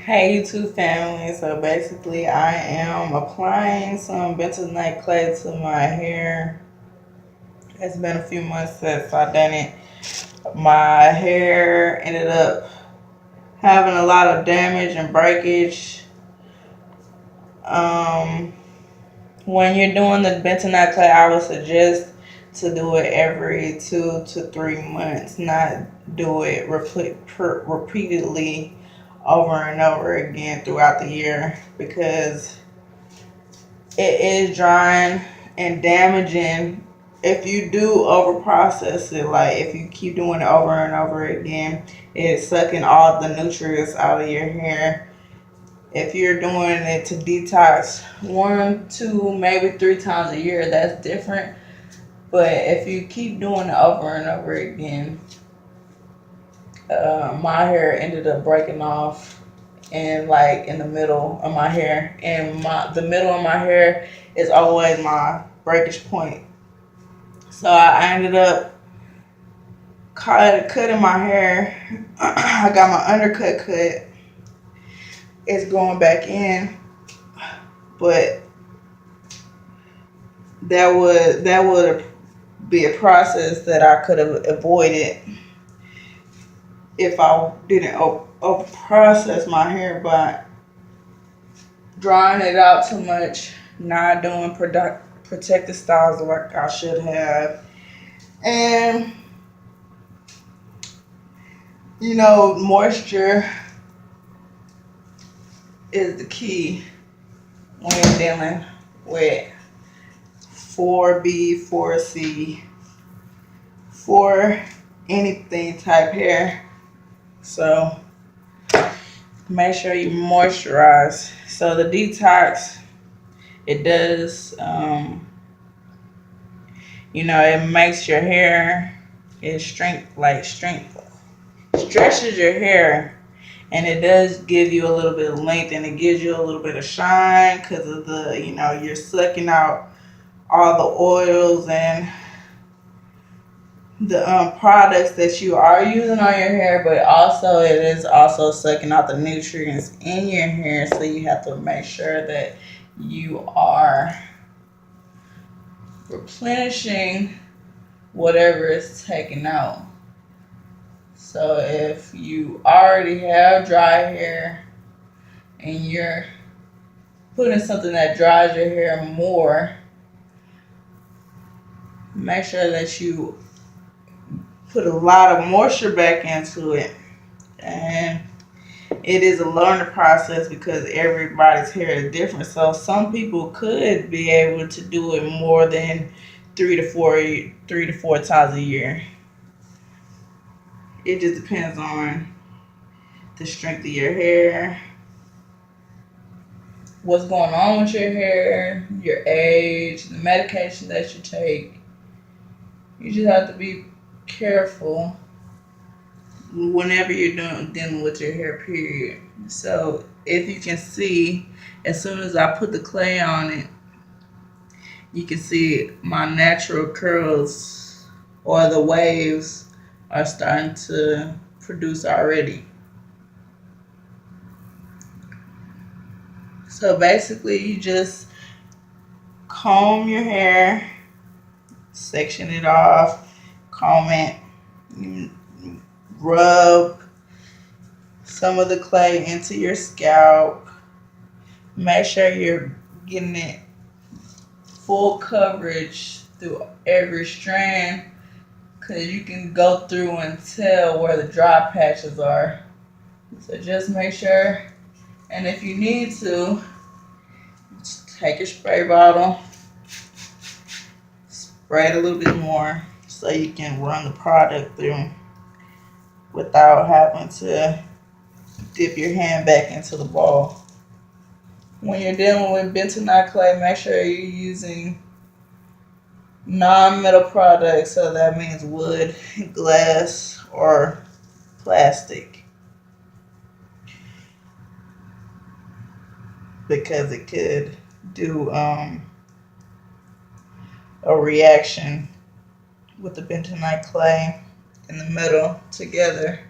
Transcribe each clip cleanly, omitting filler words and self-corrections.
Hey YouTube family, so basically I am applying some bentonite clay to my hair. It's been a few months since I done it. My hair ended up having a lot of damage and breakage. Um, when you're doing the bentonite clay, I would suggest to do it every 2 to 3 months, not do it repeatedly over and over again throughout the year, because it is drying and damaging if you do over process it. Like if you keep doing it over and over again, it's sucking all the nutrients out of your hair. If you're doing it to detox 1, 2, maybe 3 times a year, that's different. But if you keep doing it over and over again, my hair ended up breaking off, and like in the middle of my hair, and the middle of my hair is always my breakage point. So I ended up cutting my hair. I got my undercut cut. It's going back in, but that would be a process that I could have avoided if I didn't over process my hair by drying it out too much, not doing protective styles like I should have. And moisture is the key when you're dealing with 4B, 4C, for anything type hair. So make sure you moisturize. So the detox, it does, it makes your hair, it stretches your hair, and it does give you a little bit of length, and it gives you a little bit of shine because of you're sucking out all the oils and the products that you are using on your hair, but also it is also sucking out the nutrients in your hair. So you have to make sure that you are replenishing whatever is taken out. So if you already have dry hair and you're putting something that dries your hair more, make sure that you put a lot of moisture back into it. And it is a learning process because everybody's hair is different. So some people could be able to do it more than 3 to 4 times a year. It just depends on the strength of your hair, what's going on with your hair, your age, the medication that you take. You just have to be careful whenever you're dealing with your hair, period. So if you can see, as soon as I put the clay on it, you can see my natural curls or the waves are starting to produce already. So basically you just comb your hair, section it off, comb it, rub some of the clay into your scalp. Make sure you're getting it full coverage through every strand, because you can go through and tell where the dry patches are. So just make sure, and if you need to, take your spray bottle, spray it a little bit more so you can run the product through without having to dip your hand back into the ball. When you're dealing with bentonite clay, make sure you're using non-metal products, so that means wood, glass, or plastic, because it could do a reaction with the bentonite clay and the metal together.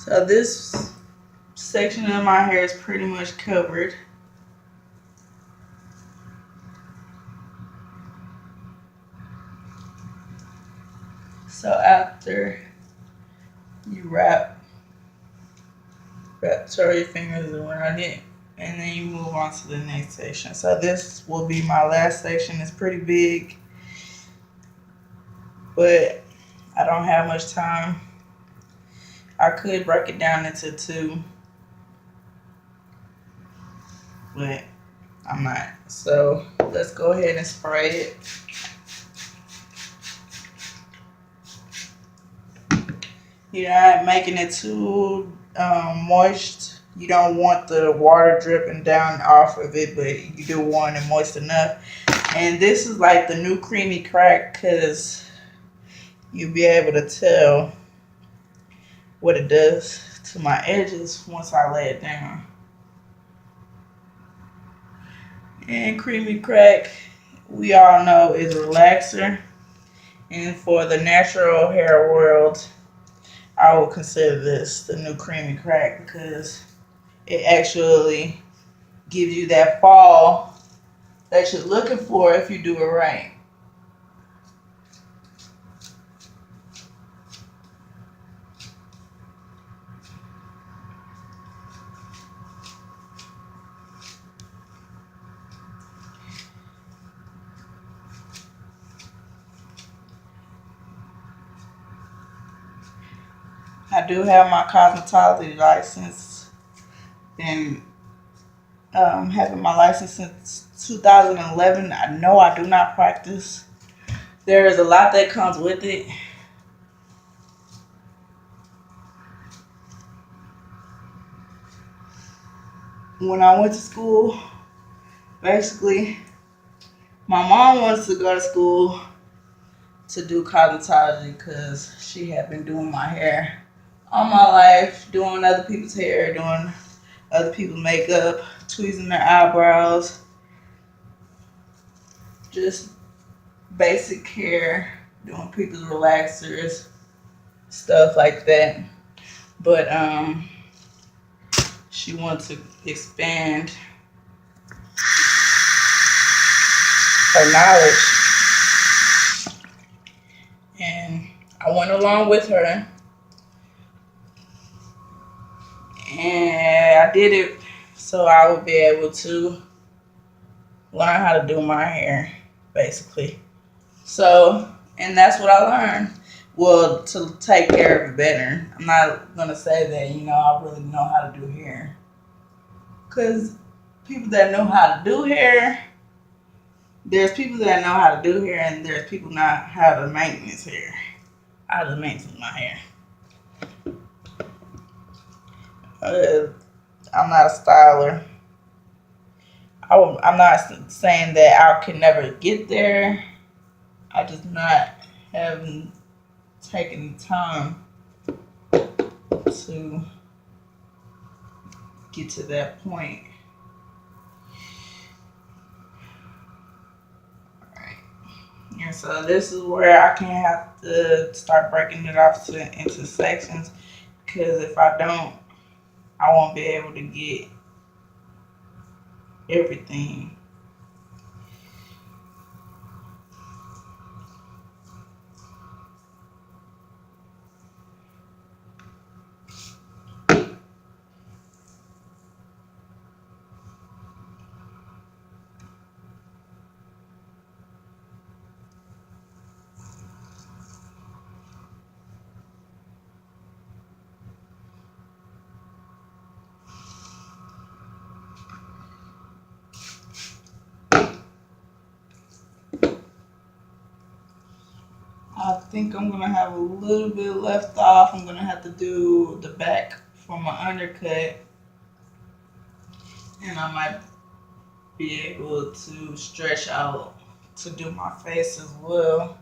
So this section of my hair is pretty much covered. So after you twirl your fingers around it, and then you move on to the next section. So this will be my last section. It's pretty big, but I don't have much time. I could break it down into two, but I'm not. So let's go ahead and spray it. You're not making it too moist. You don't want the water dripping down off of it, but you do want it moist enough. And this is like the new creamy crack, because you'll be able to tell what it does to my edges once I lay it down. And creamy crack, we all know, is a relaxer. And for the natural hair world, I would consider this the new creamy crack, because it actually gives you that fall that you're looking for if you do it right. I do have my cosmetology license, and having my license since 2011. I know I do not practice. There is a lot that comes with it. When I went to school, basically, my mom wants to go to school to do cosmetology because she had been doing my hair all my life, doing other people's hair, doing other people's makeup, tweezing their eyebrows, just basic hair, doing people's relaxers, stuff like that. But she wants to expand her knowledge, and I went along with her, and I did it so I would be able to learn how to do my hair, basically. So, and that's what I learned. Well, to take care of it better. I'm not gonna say that I really know how to do hair, because people that know how to do hair, there's people that know how to do hair, and there's people not how to maintenance hair. How to maintenance my hair. I'm not a styler. I'm not saying that I can never get there. I just not having taken the time to get to that point. Alright. And so this is where I can have to start breaking it off into sections, because if I don't, I won't be able to get everything. I think I'm gonna have a little bit left off. I'm gonna have to do the back for my undercut, and I might be able to stretch out to do my face as well.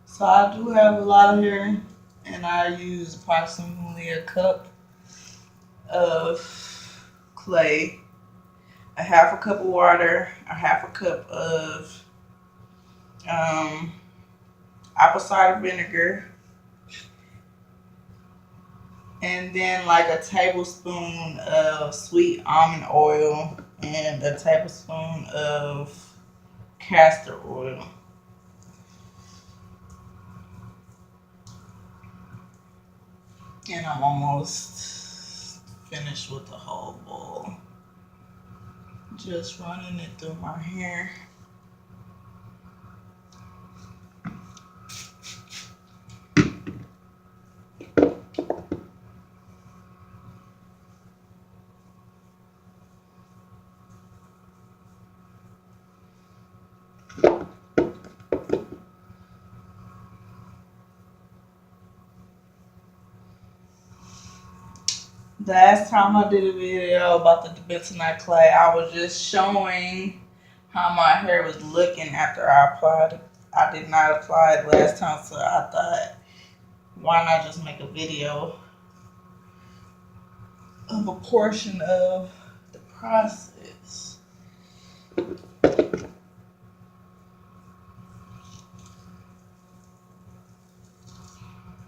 So I do have a lot of hair, and I use approximately a cup of clay, a half a cup of water, a half a cup of um, apple cider vinegar, and then like a tablespoon of sweet almond oil and a tablespoon of castor oil. And I'm almost finished with the whole bowl. Just running it through my hair. Last time I did a video about the bentonite clay, I was just showing how my hair was looking after I applied it. I did not apply it last time, so I thought, why not just make a video of a portion of the process.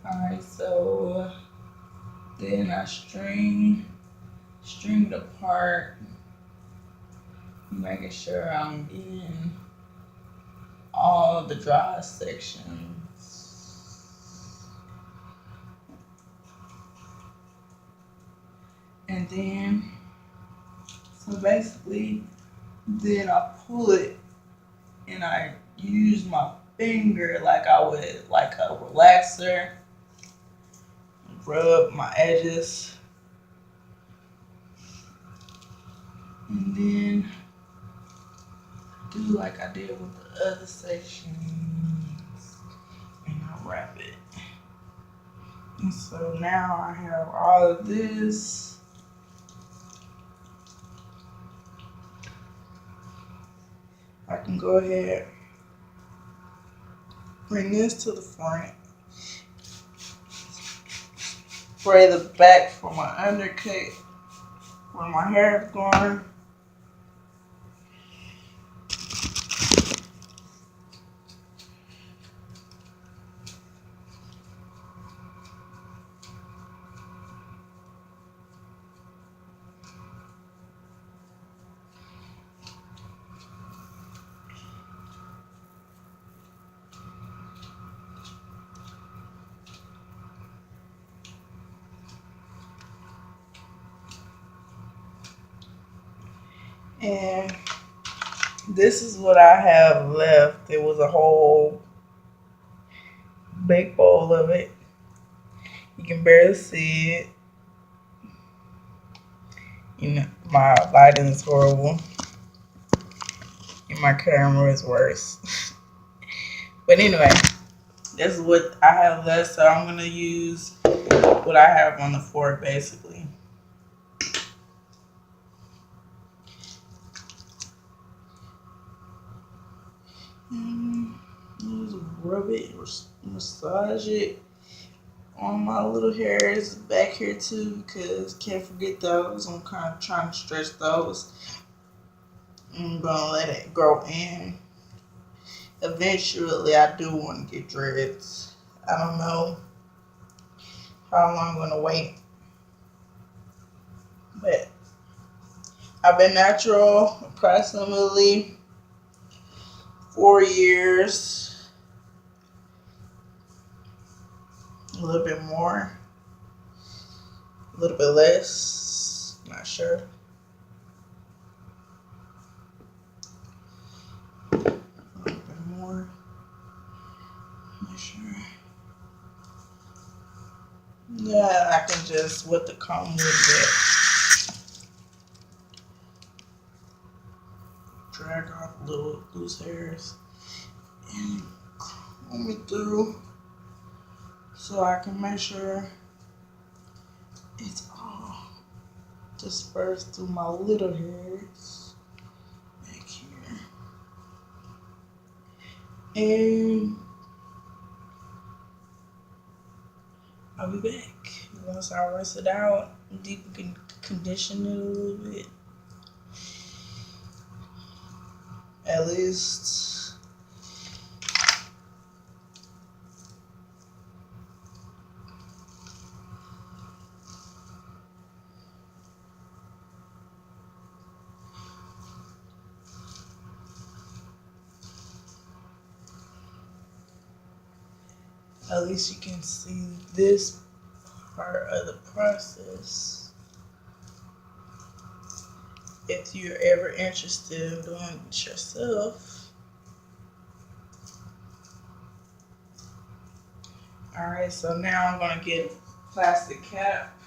Alright, so then I string it apart, making sure I'm getting all the dry sections. And then, so basically, then I pull it and I use my finger like I would like a relaxer, rub my edges, and then do like I did with the other sections, and I wrap it. And so now I have all of this. I can go ahead, bring this to the front, spray the back for my undercut where my hair is going. And this is what I have left. It was a whole big bowl of it. You can barely see it. You know, my lighting is horrible. And my camera is worse. But anyway, this is what I have left. So I'm going to use what I have on the fork basically. Just rub it, massage it on my little hairs back here too, because can't forget those. I'm kind of trying to stretch those. I'm gonna let it grow in. Eventually, I do want to get dreads. I don't know how long I'm gonna wait, but I've been natural approximately 4 years, a little bit more, a little bit less, not sure. A little bit more, not sure. Yeah, I can just with the comb a little bit drag off little loose hairs and comb it through so I can make sure it's all dispersed through my little hairs back here. And I'll be back once I rinse it out. Deep can condition it a little bit. At least you can see this part of the process if you're ever interested in doing it yourself. Alright, so now I'm gonna get a plastic cap